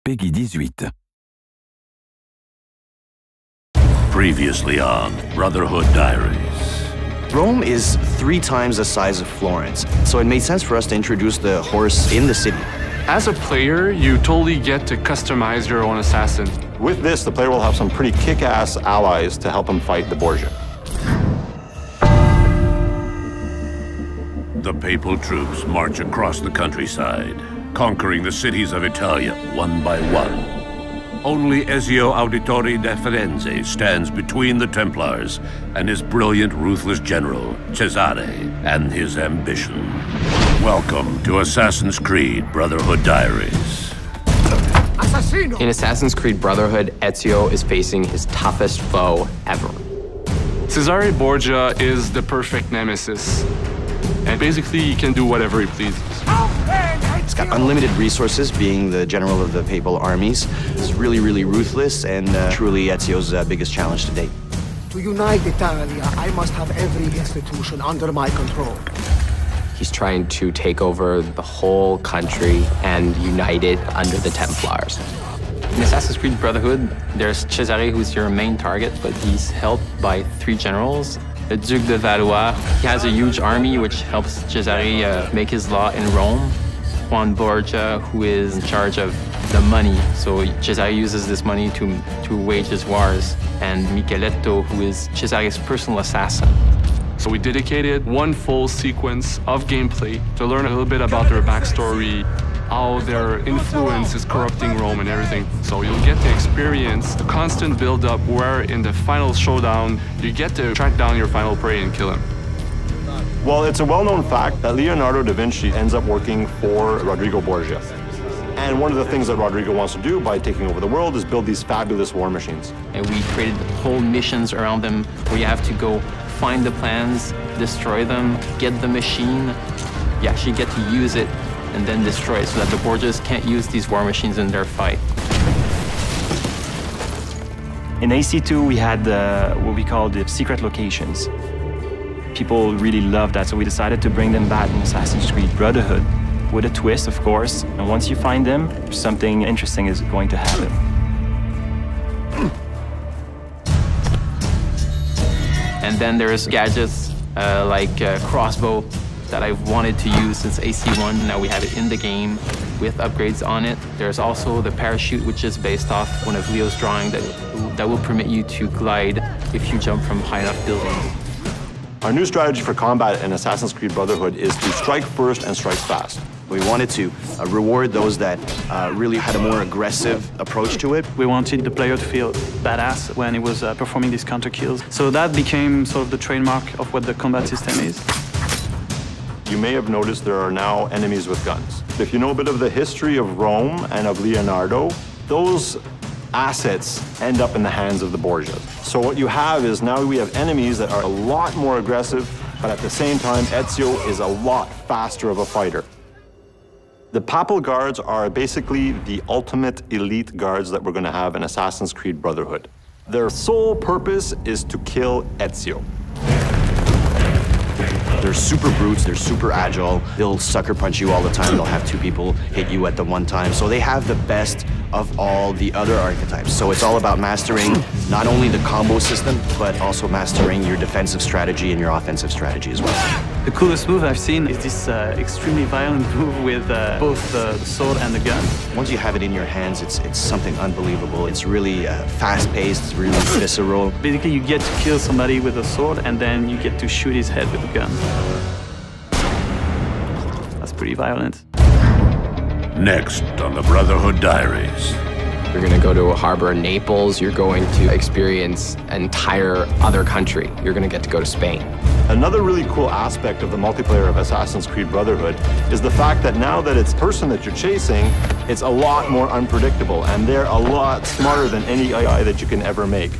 Peggy 18. Previously on Brotherhood Diaries. Rome is 3 times the size of Florence, so it made sense for us to introduce the horse in the city. As a player, you totally get to customize your own assassin. With this, the player will have some pretty kick-ass allies to help him fight the Borgia. The papal troops march across the countryside, conquering the cities of Italia one by one. Only Ezio Auditore da Firenze stands between the Templars and his brilliant, ruthless general, Cesare, and his ambition. Welcome to Assassin's Creed Brotherhood Diaries. In Assassin's Creed Brotherhood, Ezio is facing his toughest foe ever. Cesare Borgia is the perfect nemesis. And basically, he can do whatever he pleases. He's got unlimited resources, being the general of the papal armies. He's really, really ruthless, and truly Ezio's biggest challenge to date. To unite Italia, I must have every institution under my control. He's trying to take over the whole country and unite it under the Templars. In Assassin's Creed Brotherhood, there's Cesare, who's your main target, but he's helped by 3 generals. The Duke de Valois, he has a huge army which helps Cesare make his law in Rome. Juan Borgia, who is in charge of the money, so Cesare uses this money to wage his wars. And Micheletto, who is Cesare's personal assassin. So we dedicated 1 full sequence of gameplay to learn a little bit about their backstory, how their influence is corrupting Rome and everything. So you'll get to experience the constant build-up where in the final showdown, you get to track down your final prey and kill him. Well, it's a well-known fact that Leonardo da Vinci ends up working for Rodrigo Borgia. And one of the things that Rodrigo wants to do by taking over the world is build these fabulous war machines. And we created whole missions around them where you have to go find the plans, destroy them, get the machine. You actually get to use it and then destroy it so that the Borgias can't use these war machines in their fight. In AC2, we had what we call the secret locations. People really loved that, so we decided to bring them back in Assassin's Creed Brotherhood with a twist, of course. And once you find them, something interesting is going to happen. And then there's gadgets like crossbow that I've wanted to use since AC1. Now we have it in the game with upgrades on it. There's also the parachute, which is based off one of Leo's drawing that will permit you to glide if you jump from high enough buildings. Our new strategy for combat in Assassin's Creed Brotherhood is to strike first and strike fast. We wanted to reward those that really had a more aggressive approach to it. We wanted the player to feel badass when he was performing these counter kills. So that became sort of the trademark of what the combat system is. You may have noticed there are now enemies with guns. If you know a bit of the history of Rome and of Leonardo, those assets end up in the hands of the Borgias. So what you have is now we have enemies that are a lot more aggressive, but at the same time, Ezio is a lot faster of a fighter. The Papal Guards are basically the ultimate elite guards that we're going to have in Assassin's Creed Brotherhood. Their sole purpose is to kill Ezio. They're super brutes, they're super agile, they'll sucker punch you all the time, they'll have 2 people hit you at the one time. So they have the best of all the other archetypes. So it's all about mastering not only the combo system, but also mastering your defensive strategy and your offensive strategy as well. The coolest move I've seen is this extremely violent move with both the sword and the gun. Once you have it in your hands, it's something unbelievable. It's really fast-paced, it's really visceral. Basically, you get to kill somebody with a sword, and then you get to shoot his head with a gun. That's pretty violent. Next on the Brotherhood Diaries. You're going to go to a harbor in Naples. You're going to experience an entire other country. You're going to get to go to Spain. Another really cool aspect of the multiplayer of Assassin's Creed Brotherhood is the fact that now that it's the person that you're chasing, it's a lot more unpredictable, and they're a lot smarter than any AI that you can ever make.